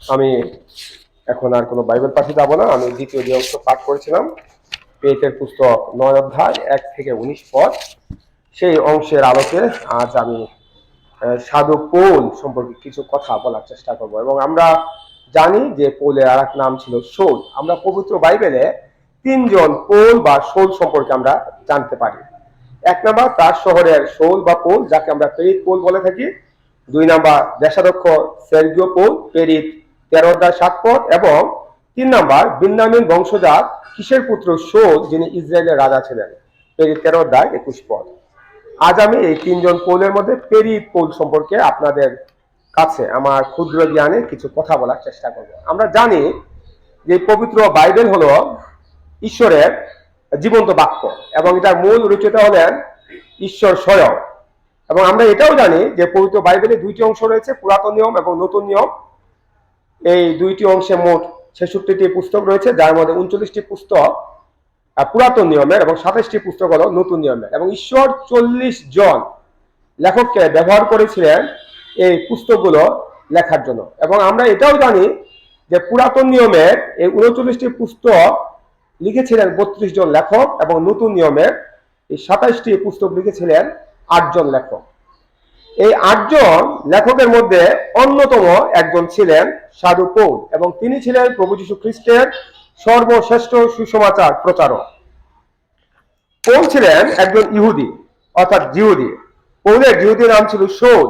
আমি এখন আর কোনো বাইবেল পাঠে যাব না। আমি দ্বিতীয় যে অংশ পাঠ করেছিলাম, পেটের পুস্তক 9 অধ্যায় 1 থেকে 19 পদ, সেই অংশের আলোকে আজ আমি সাধু পৌল সম্পর্কে কিছু কথা বলার চেষ্টা করব। এবং আমরা জানি যে পৌলের আর এক নাম ছিল শৌল। আমরা পবিত্র বাইবেলে 3জন পৌল বা শৌল সম্পর্কে আমরা জানতে পারি। 1 নাম্বার তার শহরের শৌল বা পৌল, যাকে আমরা প্রেরিত পৌল বলে থাকি। 2 নাম্বার দেশাধ্যক্ষ সের্গীয় পৌল, প্রেরিত 13 অধ্যায় 7 পদ। এবং 3 নাম্বার বিন্যামীন বংশজাত কিসের পুত্র শৌল, যিনি ইসরায়েলের রাজা ছিলেন, প্রেরিত 13 অধ্যায় 21 পদ। আজ আমি এই 3জন পৌলের মধ্যে প্রেরিত পৌল সম্পর্কে আপনাদের কাছে আমার ক্ষুদ্র জ্ঞানে কিছু কথা বলার চেষ্টা করব। আমরা জানি যে পবিত্র বাইবেল হলো ঈশ্বরের জীবন্ত বাক্য এবং এটার মূল রচয়িতা হলেন ঈশ্বর স্বয়ং। এবং আমরা এটাও জানি যে পবিত্র বাইবেলে 2টি অংশ রয়েছে, পুরাতন নিয়ম এবং নতুন নিয়ম। এই 2টি অংশে মোট 66টি পুস্তক রয়েছে, যার মধ্যে 39টি পুস্তক পুরাতন নিয়মের এবং 27টি পুস্তক হলো নতুন নিয়মের। এবং ঈশ্বর 40 জন লেখককে ব্যবহার করেছিলেন এই পুস্তকগুলো লেখার জন্য। এবং আমরা এটাও জানি যে পুরাতন নিয়মের এই 39টি পুস্তক লিখেছিলেন 32 জন লেখক এবং নতুন নিয়মের এই 27টি পুস্তক লিখেছিলেন 8 জন লেখক। এই 8 জন লেখকের মধ্যে অন্যতম একজন ছিলেন সাধু পৌল, এবং তিনি ছিলেন প্রভু যীশু খ্রিস্টের সর্বশ্রেষ্ঠ সুসমাচার প্রচারক। পৌল ছিলেন একজন ইহুদি, অর্থাৎ জিহুদি। পৌলের জিহুদি নাম ছিল শৌল।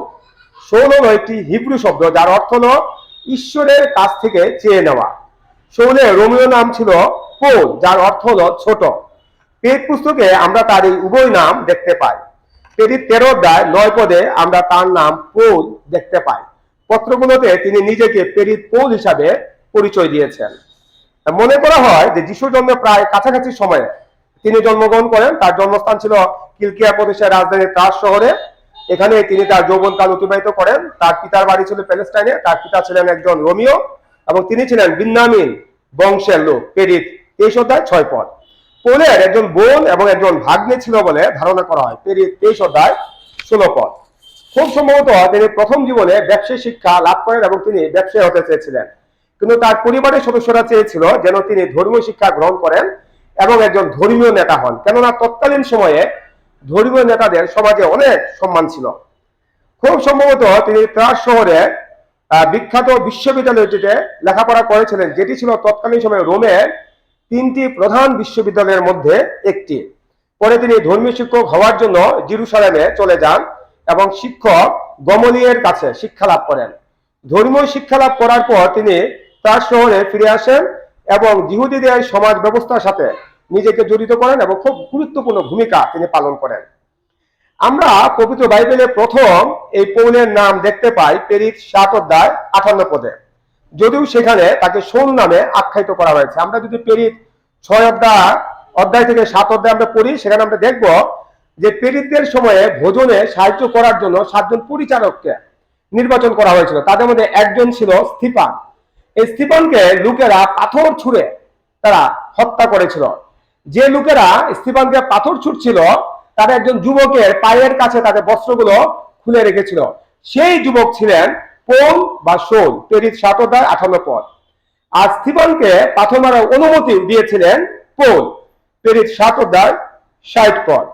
শৌল হলো একটি হিব্রু শব্দ, যার অর্থ হলো ঈশ্বরের কাছ থেকে চেয়ে নেওয়া। শৌলের রোমীয় নাম ছিল পৌল, যার অর্থ হলো ছোট। প্রেরিত পুস্তকে আমরা তার এই উভয় নাম দেখতে পাই। প্রেরিত 13 অধ্যায় 9 পদে আমরা তার নাম পৌল দেখতে পাই। পত্রগুলোতে তিনি নিজেকে প্রেরিত পৌল হিসাবে পরিচয় দিয়েছেন। মনে করা হয় যে যিশুর জন্মের প্রায় কাছাকাছি সময়ে তিনি জন্মগ্রহণ করেন। তার জন্মস্থান ছিল কিলকিয়া প্রদেশের রাজধানী ত্রাস শহরে। এখানে তিনি তার যৌবনকাল অতিবাহিত করেন। তার পিতার বাড়ি ছিল প্যালেস্টাইনে। তার পিতা ছিলেন একজন রোমীয় এবং তিনি ছিলেন বিন্যামীন বংশের লোক, প্রেরিত 23 অধ্যায় 6 পদ। পৌলের একজন বোন এবং একজন ভাগ্নে ছিল বলে ধারণা করা হয়, প্রেরিত 23 অধ্যায় 16 পদ। খুব সম্ভবত তিনি প্রথম জীবনে ব্যবসায়ী শিক্ষা লাভ করেন এবং তিনি ব্যবসায়ী হতে চেয়েছিলেন, কিন্তু তার পরিবারের সদস্যরা চেয়েছিল যেন তিনি ধর্মীয় শিক্ষা গ্রহণ করেন এবং একজন ধর্মীয় নেতা হন, কেননা তৎকালীন সময়ে ধর্মীয় নেতাদের সমাজে অনেক সম্মান ছিল। খুব সম্ভবত তিনি ত্রাস শহরে বিখ্যাত বিশ্ববিদ্যালয়টিতে লেখাপড়া করেছিলেন, যেটি ছিল তৎকালীন সময়ে রোমের 3টি প্রধান বিশ্ববিদ্যালয়ের মধ্যে একটি। পরে তিনি ধর্মীয় শিক্ষক হওয়ার জন্য জেরুসালেমে চলে যান এবং শিক্ষক গমলিয়েলের কাছে শিক্ষা লাভ করেন। ধর্মীয় শিক্ষা লাভ করার পর তিনি তার শহরে ফিরে আসেন এবং ইহুদিদের সমাজ ব্যবস্থার সাথে নিজেকে জড়িত করেন এবং খুব গুরুত্বপূর্ণ ভূমিকা তিনি পালন করেন। আমরা পবিত্র বাইবেলে প্রথম এই পৌলের নাম দেখতে পাই প্রেরিত 7 অধ্যায় 58 পদে, যদিও সেখানে তাকে শৌল নামে আখ্যায়িত করা হয়েছে। আমরা যদি প্রেরিত 6 অধ্যায় থেকে 7 অধ্যায় আমরা পড়ি, সেখানে আমরা দেখব যে প্রেরিতদের সময়ে ভোজনে সাহায্য করার জন্য 7 জন পরিচারককে নির্বাচন করা হয়েছিল। তাদের মধ্যে একজন ছিল স্তিফান। এই স্তিফানকে লোকেরা পাথর ছুঁড়ে তারা হত্যা করেছিল। যে লোকেরা স্তিফানকে পাথর ছুটছিল, তারা একজন যুবকের পায়ের কাছে তাদের বস্ত্রগুলো খুলে রেখেছিল। সেই যুবক ছিলেন পৌল বা শৌল, প্রেরিত 7 অধ্যায় 58 পদ। আর স্তিফানকে পাথর মারার অনুমতি দিয়েছিলেন পৌল, প্রেরিত 7 অধ্যায় 60 পদ।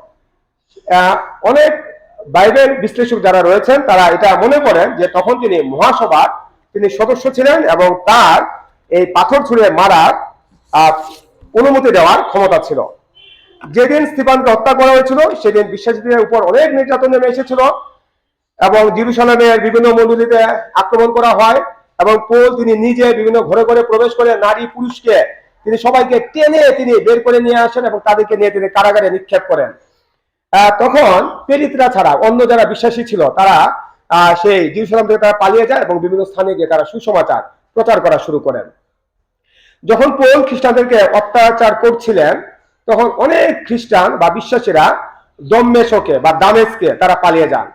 অনেক বাইবেল বিশ্লেষক যারা রয়েছেন তারা এটা মনে করেন যে তখন তিনি মহাসভার তিনি সদস্য ছিলেন এবং তার এই পাথর ছুঁড়ে মারার অনুমতি দেওয়ার ক্ষমতা ছিল। যেদিন স্তিফানকে হত্যা করা হয়েছিল সেদিন বিশ্বাসীদের উপর অনেক নির্যাতন নেমে এসেছিল এবং জেরুসালেমের বিভিন্ন মণ্ডলীতে আক্রমণ করা হয় এবং পৌল তিনি নিজে বিভিন্ন ঘরে ঘরে প্রবেশ করে নারী পুরুষকে তিনি সবাইকে টেনে তিনি বের করে নিয়ে আসেন এবং তাদেরকে নিয়ে তিনি কারাগারে নিক্ষেপ করেন। তখন প্রেরিতরা ছাড়া অন্য যারা বিশ্বাসী ছিল তারা সেই জেরুসালেম থেকে তারা পালিয়ে যায় এবং বিভিন্ন স্থানে গিয়ে তারা সুসমাচার প্রচার করা শুরু করেন। যখন পৌল খ্রিস্টানদেরকে অত্যাচার করছিলেন, তখন অনেক খ্রিস্টান বা বিশ্বাসীরা দম্মেশকে বা দামেস্কে তারা পালিয়ে যান।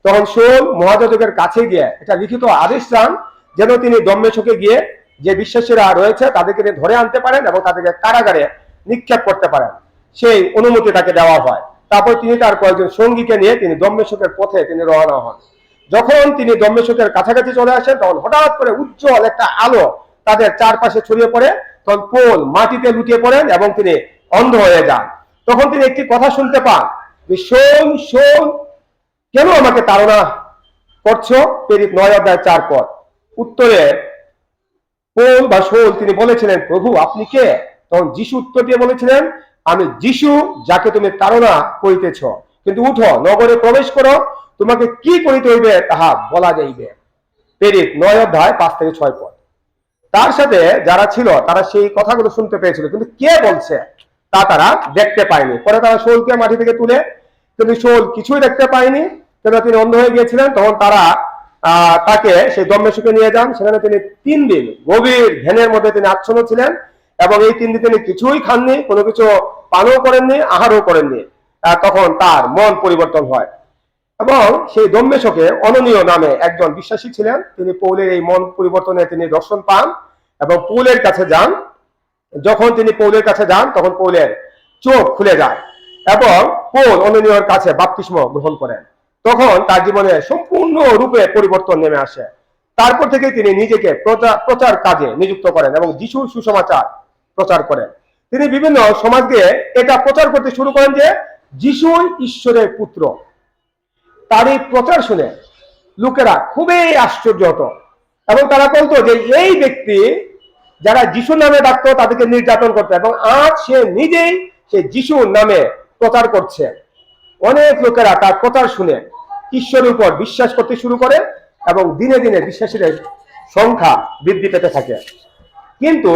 তখন শৌল মহাযাজকের কাছে গিয়ে এটা লিখিত আদেশ চান যেন তিনি দম্মেশকে গিয়ে যে বিশ্বাসীরা রয়েছে তাদেরকে ধরে আনতে পারেন এবং তাদেরকে কারাগারে নিক্ষেপ করতে পারেন। সেই অনুমতি তাকে দেওয়া হয়। তারপর তিনি তার কয়েকজন সঙ্গীকে নিয়ে তিনি দম্মেশকের পথে তিনি রওনা হন। যখন তিনি দম্মেশকের কাছাকাছি চলে আসেন তখন হঠাৎ করে উজ্জ্বল একটা আলো তাদের চারপাশে ছড়িয়ে পড়ে। তখন পৌল মাটিতে লুটিয়ে পড়েন এবং তিনি অন্ধ হয়ে যান। তখন তিনি একটি কথা শুনতে পান যে শোন শোন, কেন আমাকে তাড়না করছো? প্রেরিত 9:4 পদ। উত্তরে পৌল বা শৌল তিনি বলেছিলেন, প্রভু আপনি কে? তখন যিশু উত্তর দিয়ে বলেছিলেন, আমি যিশু যাকে তুমি তাড়না করিতেছ, কিন্তু উঠো, নগরে প্রবেশ করো, তোমাকে কি করিতে হইবে তাহা বলা যাইবে। প্রেরিত 9:5-6 পদ। তার সাথে যারা ছিল তারা সেই কথাগুলো শুনতে পেয়েছিল, কিন্তু কে বলছে তা তারা দেখতে পায়নি। পরে তারা শৌলকে মাটি থেকে তুলে, কিন্তু শৌল কিছুই দেখতে পায়নি, কেন তিনি অন্ধ হয়ে গিয়েছিলেন। তখন তারা তাকে সেই দম্মেশকে নিয়ে যান। সেখানে তিনি 3 দিন গভীর ধ্যানের মধ্যে তিনি আচ্ছন্ন ছিলেন এবং এই 3 দিন তিনি কিছুই খাননি, কোনো কিছু পানও করেননি, আহারও করেননি। তখন তার মন পরিবর্তন হয় এবং সেই দম্মেশকে অননীয় নামে একজন বিশ্বাসী ছিলেন। তিনি পৌলের এই মন পরিবর্তনে তিনি দর্শন পান এবং পৌলের কাছে যান। যখন তিনি পৌলের কাছে যান তখন পৌলের চোখ খুলে যায় এবং পৌল অননীয়র কাছে বাপ্তিস্ম গ্রহণ করেন। তখন তার জীবনে সম্পূর্ণ রূপে পরিবর্তন নেমে আসে। তারপর থেকে তিনি নিজেকে প্রচার কাজে নিযুক্ত করেন এবং যিশুর সুসমাচার প্রচার করেন। তিনি বিভিন্ন সমাজকে এটা প্রচার করতে শুরু করেন যে যিশুই ঈশ্বরের পুত্র। তার এই প্রচার শুনে লোকেরা খুবই আশ্চর্য হতো এবং তারা বলতো যে এই ব্যক্তি যারা যিশুর নামে ডাকতো তাদেরকে নির্যাতন করতো এবং আজ সে নিজেই সে যিশুর নামে প্রচার করছে। অনেক লোকেরা তার প্রচার শুনে ঈশ্বরের উপর বিশ্বাস করতে শুরু করে এবং দিনে দিনে বিশ্বাসীদের সংখ্যা বৃদ্ধি পেতে থাকে। কিন্তু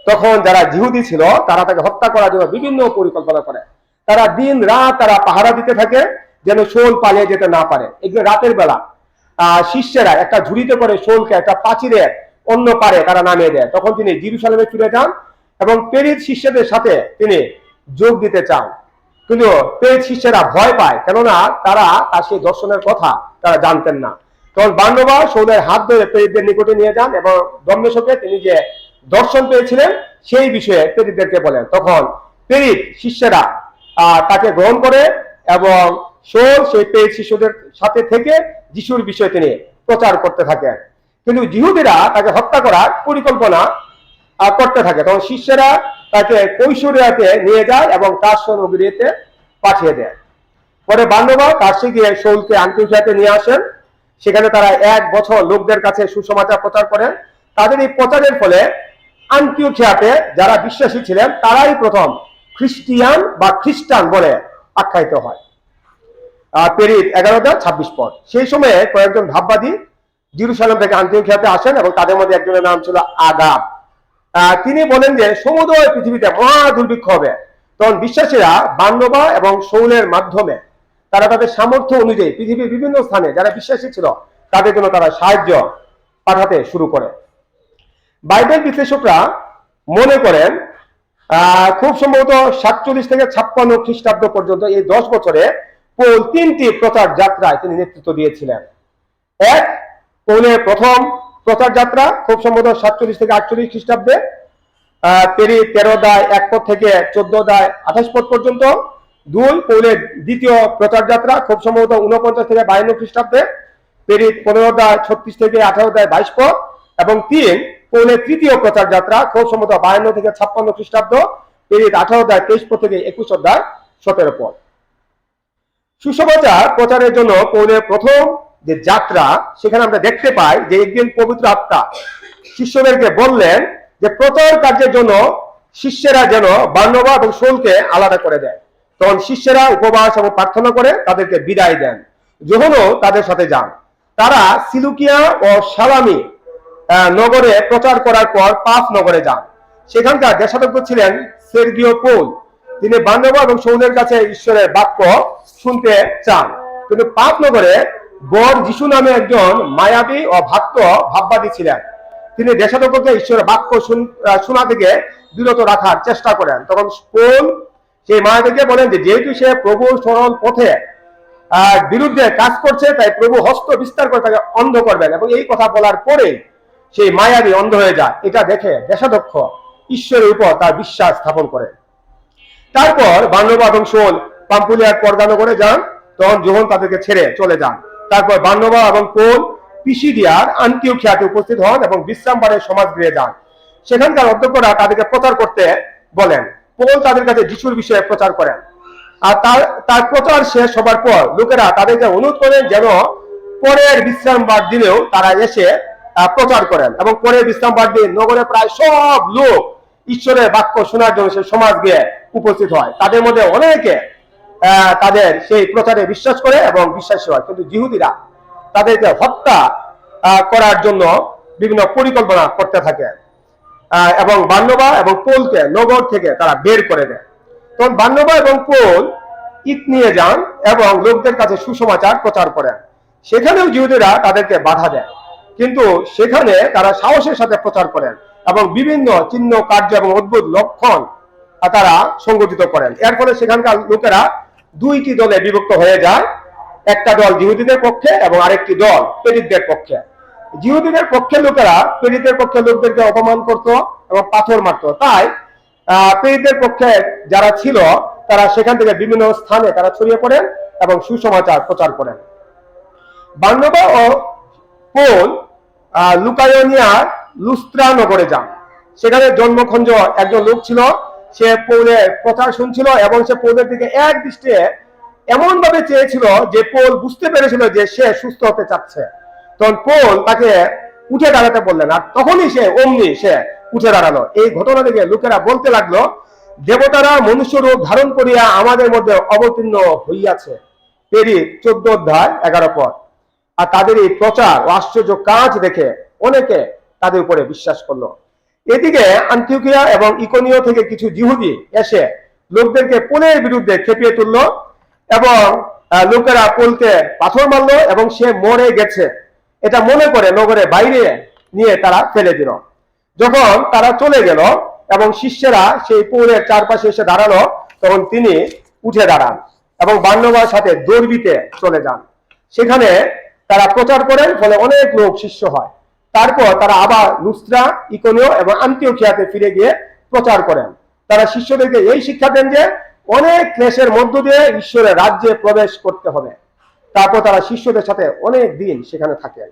তখন যারা জিহুদি ছিল তারা তাকে হত্যা করার জন্য বিভিন্ন পরিকল্পনা করে। তারা দিন রাত তারা পাহারা দিতে থাকে যেন শৌল পালিয়ে যেতে না পারে। একদিন রাতের বেলা শিষ্যেরা একটা ঝুড়িতে করে শৌলকে একটা প্রাচীরের অন্য পারে তারা নামিয়ে দেয়। তখন তিনি জেরুজালেমে ফিরে যান এবং প্রেরিত শিষ্যদের সাথে তিনি যোগ দিতে চান, কিন্তু প্রেরিত শিষ্যরা ভয় পায়, কেননা তারা তার সেই দর্শনের কথা তারা জানতেন না। তখন বার্নবা শৌলের হাত ধরে প্রেরিতদের নিকটে নিয়ে যান এবং দম্মেশকে তিনি যে দর্শন পেয়েছিলেন সেই বিষয়ে প্রেরিতদেরকে বলেন। তখন প্রেরিত শিষ্যরা তাকে গ্রহণ করে এবং শৌল সেই প্রেরিত শিষ্যদের সাথে থেকে যিশুর বিষয়ে তিনি প্রচার করতে থাকেন। কিন্তু জিহুদিরা তাকে হত্যা করার পরিকল্পনা করতে থাকে। তখন শিষ্যরা তাকে কৈশোরিয়াতে নিয়ে যায় এবং তারসো নগরীতে পাঠিয়ে দেয়। পরে বার্নবা তারসে গিয়ে শৌলকে আন্তিওখিয়াতে নিয়ে আসেন। সেখানে তারা 1 বছর লোকদের কাছে সুসমাচার প্রচার করেন। তাদের এই প্রচারের ফলে আন্তিওখিয়াতে যারা বিশ্বাসী ছিলেন তারাই প্রথম খ্রিস্টিয়ান বা খ্রিস্টান বলে আখ্যায়িত হয়। প্রেরিত 11:26 পদ। সেই সময়ে কয়েকজন ভাববাদী জেরুজালেম থেকে আন্তিওখিয়াতে আসেন এবং তাদের মধ্যে একজনের নাম ছিল আগাব। তিনি বলেন যে সমুদয় পৃথিবীতে মহা দুর্ভিক্ষ হবে। তখন বিশ্বাসীরা বার্নবা এবং শৌলের মাধ্যমে তারা তাদের সামর্থ্য অনুযায়ী পৃথিবীর বিভিন্ন স্থানে যারা বিশ্বাসী ছিল তাদের জন্য তারা সাহায্য পাঠাতে শুরু করে। বাইবেল বিশ্লেষকরা মনে করেন খুব সম্ভবত 47 থেকে 56 খ্রিস্টাব্দ পর্যন্ত এই 10 বছরে পৌল 3টি প্রচার যাত্রায় তিনি নেতৃত্ব দিয়েছিলেন। এক, পৌলের প্রথম প্রচার যাত্রা খুব সম্ভবত 47 থেকে 48 খ্রিস্টাব্দে, প্রেরিত 13:1 পদ থেকে 14:28 পদ পর্যন্ত। 2, পৌলের দ্বিতীয় প্রচার যাত্রা খুব সম্ভবত 49 থেকে 52 খ্রিস্টাব্দে, প্রেরিত 15:36 থেকে 18:22 পদ। এবং 3, পৌলের তৃতীয় প্রচার যাত্রা খুব সম্ভবত 52 থেকে 56 খ্রিস্টাব্দ, প্রেরিত 18:23 পদ থেকে 21:17 পদ। সুসমাচার প্রচারের জন্য পৌলের প্রথম যে যাত্রা, সেখানে আমরা দেখতে পাই যে একদিন পবিত্র আত্মা শিষ্যদেরকে বললেন যে প্রচার কার্যের জন্য শিষ্যেরা যেন বার্নবা এবং শৌলকে আলাদা করে দেয়। তখন শিষ্যেরা উপবাস এবং প্রার্থনা করে তাদেরকে বিদায় দেন। যোহনও তাদের সাথে যান। তারা সিলুকিয়া ও সালামি নগরে প্রচার করার পর পাফ নগরে যান। সেখানকার দেশাধ্যক্ষ ছিলেন সের্গীয় পৌল। তিনি বার্নবা এবং শৌলের কাছে ঈশ্বরের বাক্য শুনতে চান, কিন্তু পাফ নগরে বর যিশু নামে একজন মায়াবী ও ভাববাদী ছিলেন। তিনি দেশাধ্যক্ষকে ঈশ্বরের বাক্য শোনা থেকে বিরত রাখার চেষ্টা করেন। তখন পৌল সেই মায়াবীকে বলেন যে যেহেতু সে প্রভু সরল পথে বিরুদ্ধে কাজ করছে, তাই প্রভু হস্ত বিস্তার করে তাকে অন্ধ করবেন। এবং এই কথা বলার পরে সেই মায়াবী অন্ধ হয়ে যায়। এটা দেখে দেশাধ্যক্ষ ঈশ্বরের উপর তার বিশ্বাস স্থাপন করে। তারপর বার্নবা এবং শৌল পাম্পুলিয়ার পর্গা নগরে যান। তখন যোহন তাদেরকে ছেড়ে চলে যান। তারপর বার্নবা এবং পৌল পিসিডিয়ার আন্তিওখিয়াতে উপস্থিত হন এবং বিশ্রামবারের সমাজগৃহে যান। সেখানকার অধ্যক্ষরা তাদেরকে প্রচার করতে বলেন। পৌল তাদের কাছে যিশুর বিষয়ে প্রচার করেন। আর তার প্রচার শেষ হবার পর লোকেরা তাদেরকে অনুরোধ করেন যেন পরের বিশ্রামবার দিনেও তারা এসে প্রচার করেন। এবং পরের বিশ্রামবার দিন নগরে প্রায় সব লোক ঈশ্বরের বাক্য শোনার জন্য সে সমাজগৃহে উপস্থিত হয়। তাদের মধ্যে অনেকে তাদের সেই প্রচারে বিশ্বাস করে এবং বিশ্বাসী হয়, কিন্তু জিহুদিরা তাদেরকে হত্যা করার জন্য বিভিন্ন পরিকল্পনা করতে থাকে এবং বার্নবা এবং পৌলকে নগর থেকে তারা বের করে দেয়। তখন বার্নবা এবং পৌল ইট নিয়ে যান এবং লোকদের কাছে সুসমাচার প্রচার করেন। সেখানেও জিহুদিরা তাদেরকে বাধা দেয়, কিন্তু সেখানে তারা সাহসের সাথে প্রচার করেন এবং বিভিন্ন চিহ্ন কার্য এবং অদ্ভুত লক্ষণ তারা সংগঠিত করেন। এর ফলে সেখানকার লোকেরা দুইটি দলে বিভক্ত হয়ে যায়, একটা দল জিহুদিদের পক্ষে এবং আরেকটি দল প্রেরিতদের পক্ষে। জিহুদিদের পক্ষের লোকেরা প্রেরিতের পক্ষে লোকদেরকে অপমান করত এবং পাথর মারত। তাই প্রেরিতের পক্ষে যারা ছিল তারা সেখান থেকে বিভিন্ন স্থানে তারা ছড়িয়ে পড়েন এবং সুসমাচার প্রচার করেন। বার্নবা ও পৌল লুকায়োনিয়ার লুস্ত্রা নগরে যান। সেখানে জন্মখঞ্জ একজন লোক ছিল, সে পৌলের প্রচার শুনছিল এবং সে পৌলের দিকে এক দৃষ্টিতে এমন ভাবে চেয়েছিল যে পৌল বুঝতে পেরেছিল যে সে সুস্থ হতে চাচ্ছে। তখন পৌল তাকে উঠে দাঁড়াতে বললেন, আর তখনই সে উঠে দাঁড়ালো। এই ঘটনা থেকে লোকেরা বলতে লাগলো, দেবতারা মনুষ্য রূপ ধারণ করিয়া আমাদের মধ্যে অবতীর্ণ হইয়াছে। প্রেরিত 14:11 পদ। আর তাদের এই প্রচার ও আশ্চর্য কাজ দেখে অনেকে তাদের উপরে বিশ্বাস করলো। এদিকে আন্তিওখিয়া এবং ইকোনিয় থেকে কিছু জিহুদি এসে লোকদেরকে পৌলের বিরুদ্ধে খেপিয়ে তুললো এবং লোকেরা পৌলকে পাথর মারলো এবং সে মরে গেছে এটা মনে করে নগরে বাইরে নিয়ে তারা ফেলে দিল। যখন তারা চলে গেল এবং শিষ্যেরা সেই পৌলের চারপাশে এসে দাঁড়ালো, তখন তিনি উঠে দাঁড়ান এবং বার্নবার সাথে দর্বিতে চলে যান। সেখানে তারা প্রচার করেন, ফলে অনেক লোক শিষ্য হয়। তারপর তারা আবার লুস্ত্রা, ইকোনিয় এবং আন্তিওখিয়াতে ফিরে গিয়ে প্রচার করেন। তারা শিষ্যদেরকে এই শিক্ষা দেন যে অনেক ক্লেশের মধ্য দিয়ে ঈশ্বরের রাজ্যে প্রবেশ করতে হবে। তারপর তারা শিষ্যদের সাথে অনেক দিন সেখানে থাকেন।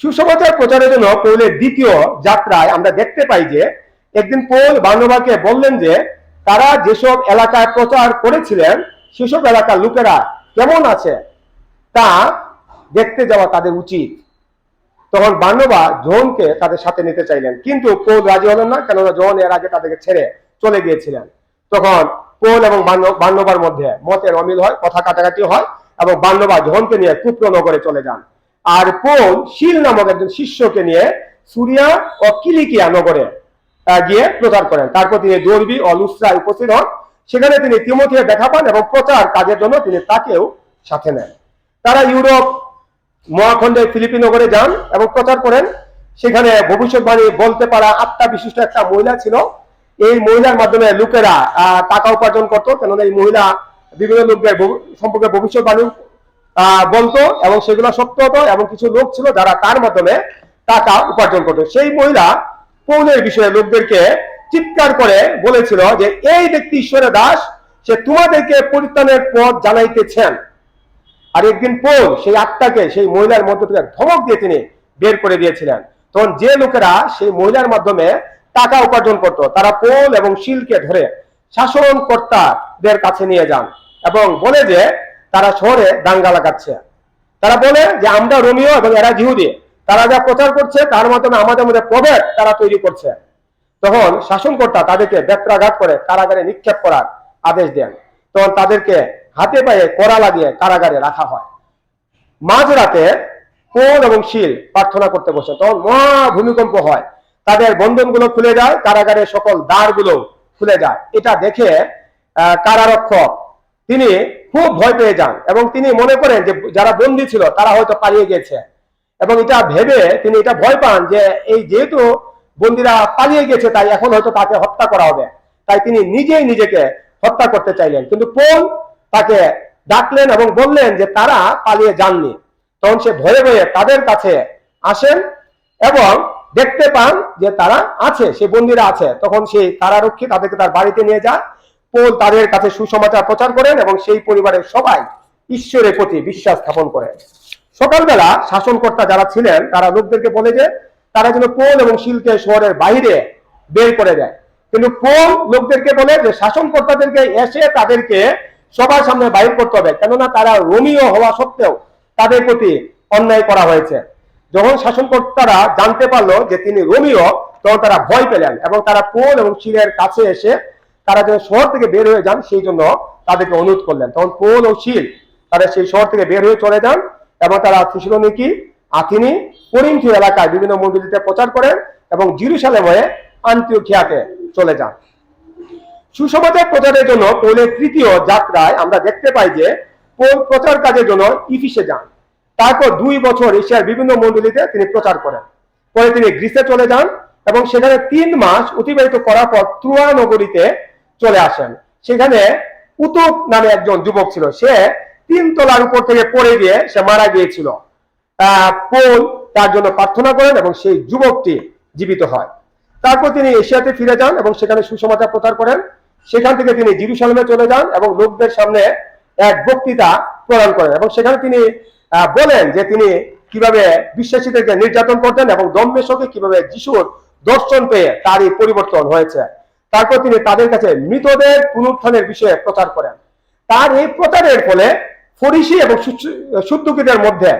সুসমাচার প্রচারের জন্য পৌলের দ্বিতীয় যাত্রায় আমরা দেখতে পাই যে একদিন পৌল বার্নবাকে বললেন যে তারা যেসব এলাকায় প্রচার করেছিলেন সেসব এলাকার লোকেরা কেমন আছে তা দেখতে যাওয়া তাদের উচিত। তখন বার্নবা জোহনকে তাদের সাথে নিতে চাইলেন, কিন্তু পৌল রাজি হলেন না, কেননা জোহন এর আগে তাদেরকে ছেড়ে চলে গিয়েছিলেন। তখন পৌল এবং বার্নবার মধ্যে মতের অমিল হয়, কথা কাটাকাটি হয় এবং বার্নবা জোহনকে নিয়ে কুপ্র নগরে চলে যান। আর পৌল শিল নামক একজন শিষ্যকে নিয়ে সুরিয়া ও কিলিকিয়া নগরে গিয়ে প্রচার করেন। তারপর তিনি দর্বি ও লুস্ত্রায় উপস্থিত হন। সেখানে তিনি তিমোথিকে দেখা পান এবং প্রচার কাজের জন্য তিনি তাকেও সাথে নেন। তারা ইউরোপ মহাখণ্ডে ফিলিপি নগরে যান এবং প্রচার করেন। সেখানে ভবিষ্যৎবাণী বলতে পারা আত্মা বিশিষ্ট একটা মহিলা ছিল। এই মহিলার মাধ্যমে লোকেরা টাকা উপার্জন করতো, কেননা এই মহিলা বিভিন্ন লোকদের সম্পর্কে ভবিষ্যৎবাণী বলতো এবং সেগুলো সত্য হতো এবং কিছু লোক ছিল যারা তার মাধ্যমে টাকা উপার্জন করতো। সেই মহিলা পৌলের বিষয়ে লোকদেরকে চিৎকার করে বলেছিল যে এই ব্যক্তি ঈশ্বরের দাস, সে তোমাদেরকে পরিত্রাণের পথ জানাইতেছেন। আর একদিন পৌল সেই আত্মাকে সেই মহিলার মধ্য থেকে ধমক দিয়ে তিনি বের করে দিয়েছিলেন। তখন যে লোকেরা সেই মহিলার মাধ্যমে টাকা উপার্জন করত তারা পৌল এবং শিলকে ধরে শাসনকর্তাদের কাছে নিয়ে যান এবং বলে যে তারা শহরে দাঙ্গা লাগাচ্ছে। তারা বলে যে আমরা রোমীয় এবং এরা জিহুদি, তারা যা প্রচার করছে তার মাধ্যমে আমাদের মধ্যে প্রভেদ তারা তৈরি করছে। তখন শাসনকর্তা তাদেরকে বেত্রাঘাত করে কারাগারে নিক্ষেপ করার আদেশ দেন। তখন তাদেরকে হাতে পায়ে কড়া লাগিয়ে কারাগারে রাখা হয়। মাঝরাতে পৌল এবং শিল প্রার্থনা করতে বসে, তখন মহা ভূমিকম্প হয়, তাদের বন্ধনগুলো খুলে যায়, কারাগারের সকল দ্বারগুলো খুলে যায়। এটা দেখে কারারক্ষক তিনি খুব ভয় পেয়ে যান এবং তিনি মনে করেন যে যারা বন্দী ছিল তারা হয়তো পালিয়ে গেছে এবং এটা ভেবে তিনি এটা ভয় পান যে এই যেহেতু বন্দীরা পালিয়ে গেছে তাই এখন হয়তো তাকে হত্যা করা হবে। তাই তিনি নিজেই নিজেকে হত্যা করতে চাইলেন, কিন্তু পৌল তাকে ডাকলেন এবং বললেন যে তারা পালিয়ে যাননি। তখন সে ভয়ে ভয়ে তাদের কাছে আসেন এবং দেখতে পান যে তারা আছে, সে বন্দীরা আছে। তখন সেই কারারক্ষী তাদেরকে তার বাড়িতে নিয়ে যায়। পৌল তাদের কাছে সুসমাচার প্রচার করেন এবং সেই পরিবারের সবাই ঈশ্বরের প্রতি বিশ্বাস স্থাপন করে। সকালবেলা শাসনকর্তা যারা ছিলেন তারা লোকদেরকে বলে যে তারা যেন পোল এবং শিলকে শহরের বাইরে বের করে দেয়, কিন্তু পোল লোকদেরকে বলে যে শাসনকর্তাদেরকে এসে তাদেরকে সবার সামনে বাইর করতে হবে, কেননা তারা রোমীয় হওয়া সত্ত্বেও তাদের প্রতি অন্যায় করা হয়েছে। যখন শাসনকর্তারা জানতে পারলো যে তিনি রোমীয়, তখন তারা ভয় পেলেন এবং তারা পোল এবং শিলের কাছে এসে তারা যেন শহর থেকে বের হয়ে যান সেই জন্য তাদেরকে অনুরোধ করলেন। তখন পোল ও শিল তারা সেই শহর থেকে বের হয়ে চলে যান এবং তারা থিসলনিকি, আথিনি, করিন্থীয় এলাকায় বিভিন্ন মণ্ডলীতে প্রচার করেন এবং জেরুজালেমে আন্তিওখিয়াতে চলে যান। সুসমাচার প্রচারের জন্য পৌলের তৃতীয় যাত্রায় আমরা দেখতে পাই যে পৌল প্রচার কাজের জন্য ইফিসে যান। তারপর 2 বছর এশিয়ার বিভিন্ন মণ্ডলীতে তিনি প্রচার করেন। পরে তিনি গ্রিসে চলে যান এবং সেখানে 3 মাস অতিবাহিত করার পর ত্রোয়া নগরীতে চলে আসেন। সেখানে উতুক নামে একজন যুবক ছিল, সে 3 তলার উপর থেকে পড়ে গিয়ে সে মারা গিয়েছিল। পৌল তার জন্য প্রার্থনা করেন এবং সেই যুবকটি জীবিত হয়। তারপর তিনি এশিয়াতে ফিরে যান এবং সেখানে সুসমাচার প্রচার করেন। সেখান থেকে তিনি জেরুজালেমে চলে যান এবং লোকদের সামনে এক বক্তৃতা প্রদান করেন এবং সেখানে তিনি বলেন যে তিনি কিভাবে বিশ্বাসীদেরকে নির্যাতন করতেন এবং দম্মেশকে কিভাবে যিশুর দর্শন পেয়ে তারই পরিবর্তন হয়েছে। তারপর তিনি তাদের কাছে মৃতদের পুনরুত্থানের বিষয়ে প্রচার করেন। তার এই প্রচারের ফলে ফরিসি এবং শুদ্ধুকীদের মধ্যে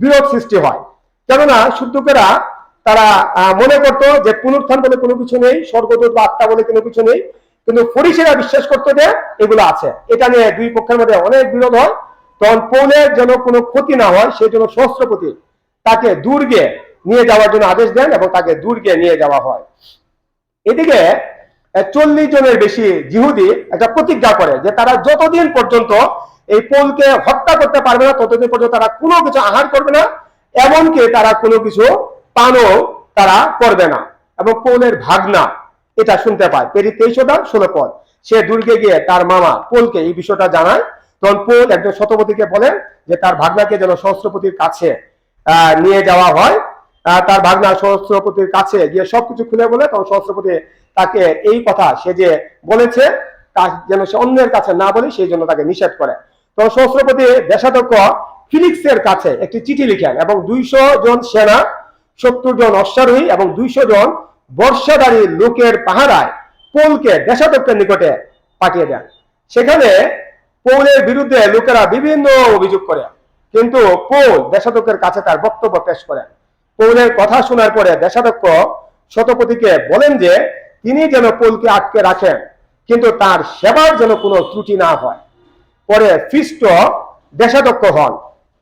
বিরোধ সৃষ্টি হয়, কেননা শুদ্ধুকেরা তারা মনে করতো যে পুনরুত্থান বলে কোনো কিছু নেই, স্বর্গদূত বা আত্মা বলে কোনো কিছু নেই, কিন্তু ফরিসিরা বিশ্বাস করতো যে এগুলো আছে। এটা নিয়ে 2 পক্ষের মধ্যে অনেক বিরোধ হয়। তখন পৌলের যেন কোনো ক্ষতি না হয় সেই জন্য সহস্রপতি তাকে দুর্গে নিয়ে যাওয়ার জন্য আদেশ দেন এবং তাকে দুর্গে নিয়ে যাওয়া হয়। এদিকে 40 জনের বেশি জিহুদি একটা প্রতিজ্ঞা করে যে তারা যতদিন পর্যন্ত এই পৌলকে হত্যা করতে পারবে না ততদিন পর্যন্ত তারা কোনো কিছু আহার করবে না, এমনকি তারা কোনো কিছু পানও তারা করবে না। এবং পৌলের ভাগনা এটা শুনতে পায়, পেরি 23:16 সে দুর্গে গিয়ে তার মামা পৌলকে এই বিষয়টা জানায়। তখন পৌল একজন শতপতিকে বলেন যে তার ভাগনাকে যেন সহস্রপতির কাছে নিয়ে যাওয়া হয়। তার ভাগনা সহস্রপতির কাছে গিয়ে সবকিছু খুলে বলে, তখন সহস্রপতি তাকে এই কথা সে যে বলেছে তা যেন সে অন্যের কাছে না বলে সেই জন্য তাকে নিষেধ করে। তখন সহস্রপতি দেশাধ্যক্ষ ফিলিক্সের কাছে একটি চিঠি লিখেন এবং 200 জন সেনা, 70 জন অশ্বারোহী এবং 200 জন বর্ষাধারী লোকের পাহারায় পৌলকে দেশাধ্যক্ষের নিকটে পাঠিয়ে দেন। সেখানে পৌলের বিরুদ্ধে লোকেরা বিভিন্ন অভিযোগ করে, কিন্তু পৌল দেশাধ্যক্ষের কাছে তার বক্তব্য পেশ করেন। পৌলের কথা শোনার পরে দেশাধ্যক্ষ শতপতিকে বলেন যে তিনি যেন পৌলকে আটকে রাখেন, কিন্তু তার সেবার যেন কোনো ত্রুটি না হয়। পরে ফিস্ট দেশাধ্যক্ষ হন,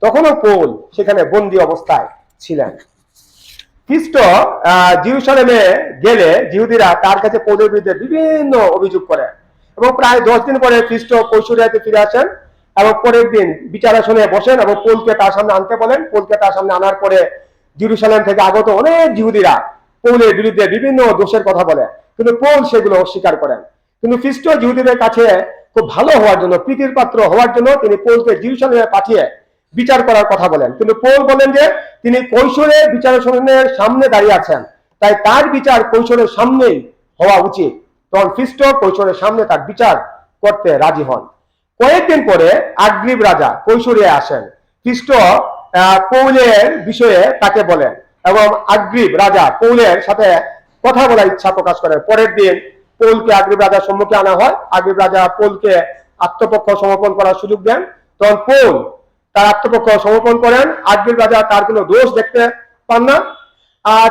তখনও পৌল সেখানে বন্দী অবস্থায় ছিলেন। ফিস্ট জেরুজালেমে গেলে জিহুদিরা তার কাছে পৌলের বিরুদ্ধে বিভিন্ন অভিযোগ করে এবং প্রায় 10 দিন পরে ফিস্ট কৈশোরিয়াতে ফিরে আসেন এবং পরের দিন বিচারাসনে বসেন এবং পৌলকে তার সামনে আনতে বলেন। পৌলকে তার সামনে আনার পরে জেরুজালেম থেকে আগত অনেক জিহুদিরা পৌলের বিরুদ্ধে বিভিন্ন দোষের কথা বলে, কিন্তু পৌল সেগুলো অস্বীকার করেন। কিন্তু ফিস্ট জিহুদিদের কাছে খুব ভালো হওয়ার জন্য, প্রীতির পাত্র হওয়ার জন্য তিনি পৌলকে জেরুজালেমে পাঠিয়ে বিচার করার কথা বলেন। কিন্তু পৌল বলেন যে তিনি কৈশোরে বিচারাসনের সামনে দাঁড়িয়ে আছেন, তাই তার বিচার কৈশোরের সামনেই হওয়া উচিত। তখন ফিস্ট কৈশোরের সামনে তার বিচার করতে রাজি হন। কয়েকদিন পরে আগ্রিব রাজা কৈশোরে আসেন। ফিস্ট পৌলের বিষয়ে তাকে বলেন এবং আগ্রিব রাজা পৌলের সাথে কথা বলার ইচ্ছা প্রকাশ করেন। পরের দিন পৌলকে আগ্রিব রাজার সম্মুখে আনা হয়। আগ্রিব রাজা পৌলকে আত্মপক্ষ সমর্পণ করার সুযোগ দেন। তখন পৌল তার আত্মপক্ষ সমর্পণ করেন। আগ্রিব রাজা তার কোনো দোষ দেখতে পান না।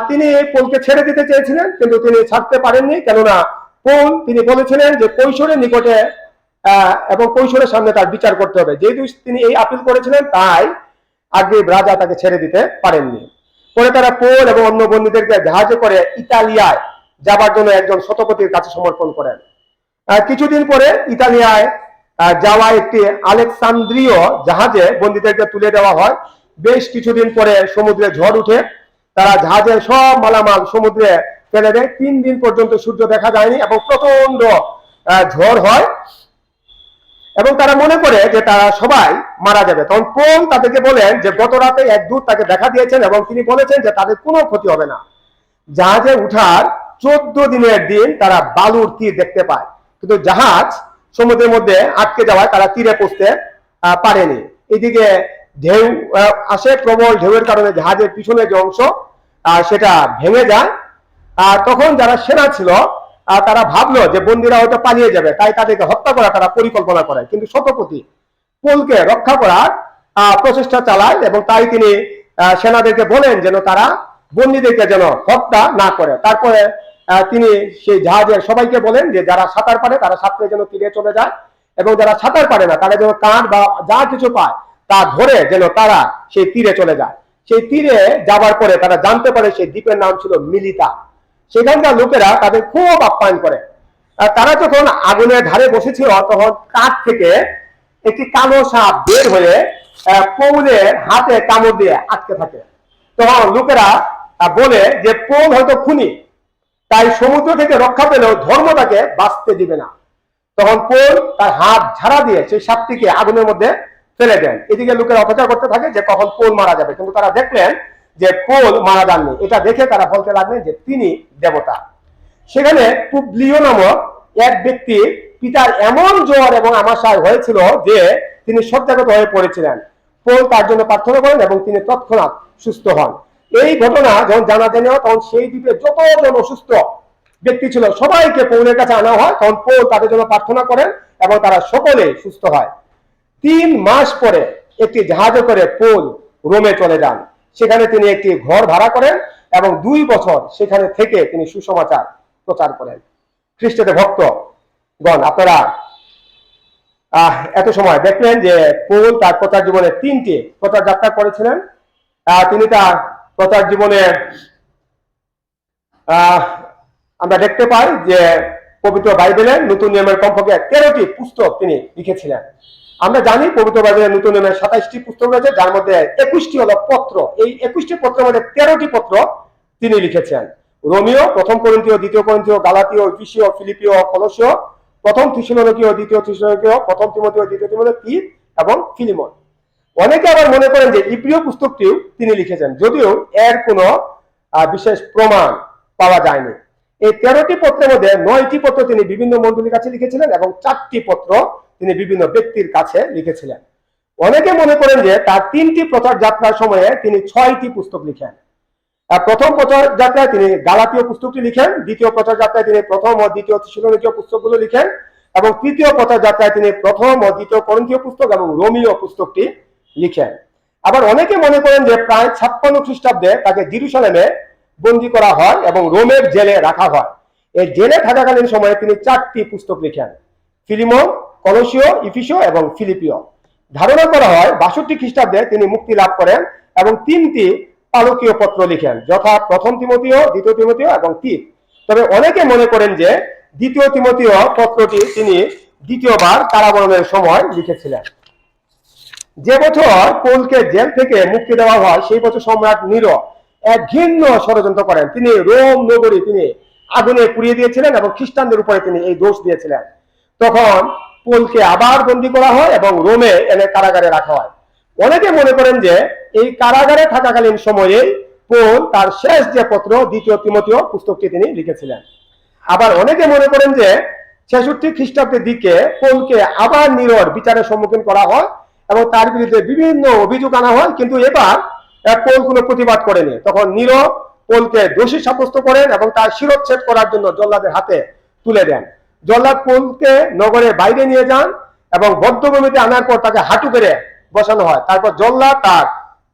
তিনি পৌলকে ছেড়ে দিতে চেয়েছিলেন, কিন্তু তিনি ছাড়তে পারেননি, কেননা পৌল তিনি বলেছিলেন যে কৈশোরের নিকটে এবং কৈশোরের সামনে তার বিচার করতে হবে। যেহেতু তিনি এই আপিল করেছিলেন, তাই আগ্রিব রাজা তাকে ছেড়ে দিতে পারেননি। পরে তারা পৌল এবং অন্য বন্দীদেরকে জাহাজে করে ইতালিয়ায় যাবার জন্য একজন শতপতির কাছে সমর্পণ করেন। কিছুদিন পরে ইতালিয়ায় যাওয়া একটি আলেকসান্দ্রীয় জাহাজে বন্দীদেরকে তুলে দেওয়া হয়। বেশ কিছুদিন পরে সমুদ্রে ঝড় উঠে, তারা জাহাজের সব মালামাল সমুদ্রে ফেলে দেয়। 3 দিন পর্যন্ত সূর্য দেখা যায়নি এবং প্রচন্ড ঝড় হয় এবং তারা মনে করে যে তারা সবাই মারা যাবে। তখন পৌল তাদেরকে বলেন যে গত রাতে এক দূত তাকে দেখা দিয়েছেন এবং তিনি বলেছেন যে তাদের কোনো ক্ষতি হবে না। জাহাজে উঠার 14 দিনের দিন তারা বালুর তীর দেখতে পায়, কিন্তু জাহাজ সমুদ্রের মধ্যে আটকে যাওয়ায় তারা তীরে পৌঁছতে পারেনি। এদিকে ঢেউ আসে, প্রবল ঢেউয়ের কারণে জাহাজের পিছনে যে অংশ সেটা ভেঙে যায়। আর তখন যারা সেনা ছিল তারা ভাবলো যে বন্দীরা হয়তো পালিয়ে যাবে, তাই তাদেরকে হত্যা করা তারা পরিকল্পনা করে। কিন্তু শতপতি পোলকে রক্ষা করার প্রচেষ্টা চালায় এবং তাই তিনি সেনাদেরকে বলেন যেন তারা বন্দীদেরকে যেন হত্যা না করে। তারপরে তিনি সেই জাহাজের সবাইকে বলেন যে যারা সাঁতার পারে তারা সাঁতরে যেন তীরে চলে যায়, এবং যারা সাঁতার পারে না তারা যেন কাঠ বা যা কিছু পায় তা ধরে যেন তারা সেই তীরে চলে যায়। সেই তীরে যাবার পরে তারা জানতে পারে সেই দ্বীপের নাম ছিল মিলিতা। সেখানকার লোকেরা তাদের খুব আপ্যায়ন করে। তারা যখন আগুনের ধারে বসেছিল তখন কাঠ থেকে একটি কালো সাপ বের হয়ে পৌলের হাতে কামড় দিয়ে আটকে থাকে। তখন লোকেরা বলে যে পৌল হয়তো খুনি, তাই সমুদ্র থেকে রক্ষা পেলেও ধর্ম তাকে বাঁচতে দিবে না। তখন পৌল তার হাত ঝাড়া দিয়ে সেই সাপটিকে আগুনের মধ্যে ফেলে দেন। এদিকে লোকেরা অপেক্ষা করতে থাকে যে কখন পৌল মারা যাবে, কিন্তু তারা দেখলেন যে পৌল মারা যাননি। এটা দেখে তারা বলতে লাগলেন যে তিনি দেবতা। সেখানে পুবলিও নামক এক ব্যক্তি পিতার এমন জ্বর এবং আমাশয় হয়েছিল যে তিনি শয্যাগত হয়ে পড়েছিলেন। পৌল তার জন্য প্রার্থনা করেন এবং তিনি তৎক্ষণাৎ সুস্থ হন। এই ঘটনা যখন জানাজানি হয় তখন সেই দ্বীপে যতজন অসুস্থ ব্যক্তি ছিল সবাইকে পৌলের কাছে আনা হয়। তখন পৌল তাদের জন্য প্রার্থনা করেন এবং তারা সকলে সুস্থ হয়। 3 মাস পরে একটি জাহাজে করে পৌল রোমে চলে যান। সেখানে তিনি একটি ঘর ভাড়া করেন এবং 2 বছর সেখানে থেকে তিনি সুসমাচার প্রচার করেন। খ্রিস্টতে ভক্তগণ, আপনারা এত সময় দেখলেন যে পৌল তার প্রচার জীবনে 3টি প্রচার যাত্রা করেছিলেন। তিনি তার প্রচার জীবনে আমরা দেখতে পাই যে পবিত্র বাইবেলের নতুন নিয়মের কমপক্ষে 13টি পুস্তক তিনি লিখেছিলেন। আমরা জানি পবিত্র বাইবেলের নতুন নিয়মের 27টি পুস্তক রয়েছে, যার মধ্যে 21টি হলো পত্র। এই 21টি পত্রের মধ্যে 13টি পত্র তিনি লিখেছেন। রোমীয়, প্রথম করিন্থীয়, দ্বিতীয় করিন্থীয়, গালাতীয়, ইফিসীয়, ফিলিপিও, কলসীয়, প্রথম থিসসলুনিকীয়, দ্বিতীয় থিসসলুনিকীয়, প্রথম তিমথিও, দ্বিতীয় তিমথিও, তীত এবং ফিলিমন। অনেকে আবার মনে করেন যে ইব্রিয় পুস্তকটিও তিনি লিখেছেন, যদিও এর কোনো বিশেষ প্রমাণ পাওয়া যায়নি। এই 13টি পত্রের মধ্যে 9টি পত্র তিনি বিভিন্ন মণ্ডলীর কাছে লিখেছিলেন এবং 4টি পত্র তিনি বিভিন্ন ব্যক্তির কাছে লিখেছিলেন। অনেকে মনে করেন যে তার 3টি প্রচার যাত্রার সময়ে তিনি 6টি পুস্তক লিখেন। প্রথম প্রচার যাত্রায় তিনি গালাতীয় পুস্তকটি লিখেন, দ্বিতীয় প্রচার যাত্রায় তিনি প্রথম ও দ্বিতীয় থিসসলুনিকীয় পুস্তকগুলো লিখেন, এবং তৃতীয় প্রচার যাত্রায় তিনি প্রথম ও দ্বিতীয় করিন্থীয় পুস্তক এবং রোমীয় পুস্তকটি লিখেন। আবার অনেকে মনে করেন যে প্রায় 56 খ্রিস্টাব্দে তাকে জেরুজালেমে বন্দী করা হয় এবং রোমের জেলে রাখা হয়। এই জেলে থাকাকালীন সময়ে তিনি 4টি পুস্তক লিখেন, ফিলিমন, কলসীয়, ইফিসীয় এবং ফিলিপিও। ধারণা করা হয় 62 খ্রিস্টাব্দে তিনি মুক্তি লাভ করেন এবং 3টি পালকীয় পত্র লিখেন, যথা প্রথম তিমথিও, দ্বিতীয় তিমথিও এবং তীত। তবে অনেকে মনে করেন যে দ্বিতীয় তিমথিও পত্রটি তিনি দ্বিতীয়বার কারাবরণের সময় লিখেছিলেন। যে বছর পৌলকে জেল থেকে মুক্তি দেওয়া হয় সেই বছর সম্রাট নিরো এক ঘৃণ্য ষড়যন্ত্র করেন। তিনি রোম নগরী তিনি আগুনে পুড়িয়ে দিয়েছিলেন এবং খ্রিস্টানদের উপরে তিনি এই দোষ দিয়েছিলেন। তখন পৌলকে আবার বন্দী করা হয় এবং রোমে এনে কারাগারে রাখা হয়। অনেকে মনে করেন যে এই কারাগারে থাকাকালীন সময়ে পৌল তার শেষ যে পত্র দ্বিতীয় তিমথিও পুস্তকটি তিনি লিখেছিলেন। আবার অনেকে মনে করেন যে 66 খ্রিস্টাব্দের দিকে পৌলকে আবার নিরোর বিচারের সম্মুখীন করা হয় এবং তার বিরুদ্ধে বিভিন্ন অভিযোগ আনা হয়, কিন্তু এবার পৌল কোনো প্রতিবাদ করেনি। তখন নিরো পৌলকে দোষী সাব্যস্ত করেন এবং তার শিরচ্ছেদ করার জন্য জল্লাদের হাতে তুলে দেন। জল্লাদ পৌলকে নগরের বাইরে নিয়ে যান এবং বদ্ধভূমিতে আনার পর তাকে হাঁটু করে বসানো হয়। তারপর জল্লাদ তার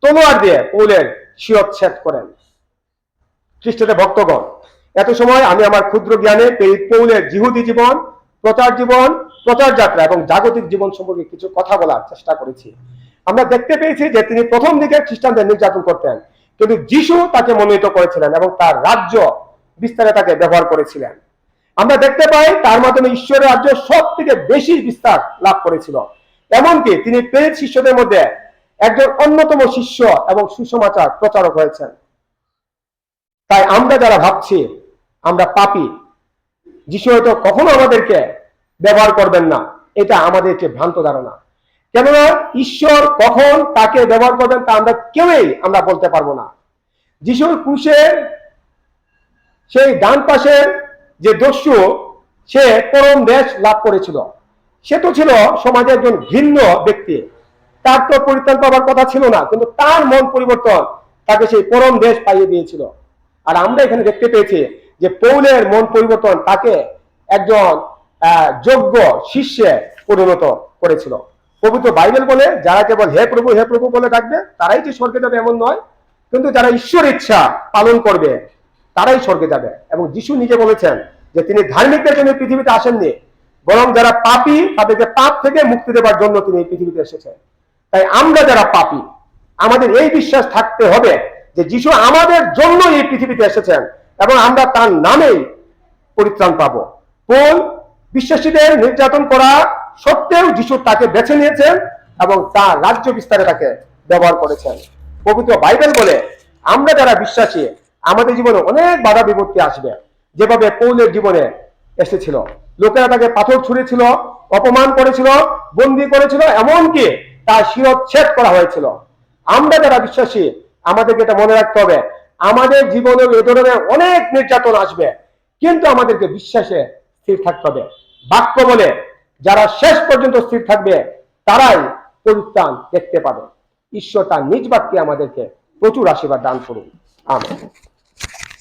তলোয়ার দিয়ে পৌলের শিরচ্ছেদ করেন। খ্রিস্টতে ভক্তগণ, এত সময় আমি আমার ক্ষুদ্র জ্ঞানে পৌলের জিহুদি জীবন, প্রচার যাত্রা এবং জাগতিক জীবন সম্পর্কে কিছু কথা বলার চেষ্টা করেছি। আমরা দেখতে পেয়েছি যে তিনি প্রথম দিকে খ্রিস্টানদের নির্যাতন করতেন, কিন্তু যিশু তাকে মনোনীত করেছিলেন এবং তার রাজ্য বিস্তারে তাকে ব্যবহার করেছিলেন। আমরা দেখতে পাই তার মাধ্যমে ঈশ্বরের রাজ্য সব থেকে বেশি বিস্তার লাভ করেছিল। এমনকি তিনি প্রেরিত শিষ্যদের মধ্যে একজন অন্যতম শিষ্য এবং সুসমাচার প্রচারক হয়েছেন। তাই আমরা যারা ভাবছি আমরা পাপী, যিশু হয়তো কখনো আমাদেরকে ব্যবহার করবেন না, এটা আমাদেরকে ভ্রান্ত ধারণা। কেননা ঈশ্বর কখন তাকে ব্যবহার করবেন তা আমরা কেউই আমরা বলতে পারবো না। যিশুর ক্রুশের সেই ডান পাশের যে দস্যু, সে পরম দেশ লাভ করেছিল। সে তো ছিল সমাজের একজন ঘৃণ্য ব্যক্তি, তার তো পরিত্রাণ পাওয়ার কথা ছিল না, কিন্তু তার মন পরিবর্তন তাকে সেই পরম দেশ পাইয়ে দিয়েছিল। আর আমরা এখানে দেখতে পেয়েছি যে পৌলের মন পরিবর্তন তাকে একজন যোগ্য শিষ্যে পরিণত করেছিল। পবিত্র বাইবেল বলে যারা কেবল হে প্রভু বলে ডাকবে তারাই যে স্বর্গে যাবে এমন নয়, কিন্তু যারা ঈশ্বর ইচ্ছা পালন করবে তারাই স্বর্গে যাবে। এবং যিশু নিজে বলেছেন যে তিনি ধার্মিকদের জন্য পৃথিবীতে আসেননি, বরং যারা পাপী তাদেরকে পাপ থেকে মুক্তি দেবার জন্য তিনি এই পৃথিবীতে এসেছেন। তাই আমরা যারা পাপী আমাদের এই বিশ্বাস থাকতে হবে যে যিশু আমাদের জন্য এই পৃথিবীতে এসেছেন এবং আমরা তার নামেই পরিত্রাণ পাবো। পৌল বিশ্বাসীদের নির্যাতন করা সত্ত্বেও যিশু তাকে বেছে নিয়েছেন এবং তার রাজ্য বিস্তারে তাকে ব্যবহার করেছেন। পবিত্র বাইবেল বলে আমরা যারা বিশ্বাসী আমাদের জীবনে অনেক বাধা বিপত্তি আসবে, যেভাবে পৌলের জীবনে এসেছিল। লোকেরা তাকে পাথর ছুঁড়েছিল, অপমান করেছিল, বন্দী করেছিল, এমনকি তার শিরচ্ছেদ করা হয়েছিল। আমরা যারা বিশ্বাসী আমাদেরকে এটা মনে রাখতে হবে, আমাদের জীবনে এ ধরনের অনেক নির্যাতন আসবে, কিন্তু আমাদেরকে বিশ্বাসে স্থির থাকতে হবে। বাক্য বলে যারা শেষ পর্যন্ত স্থির থাকবে তারাই পরিত্রাণ দেখতে পাবে। ঈশ্বর তার নিজ বাক্যে আমাদেরকে প্রচুর আশীর্বাদ দান করুন। আমেন।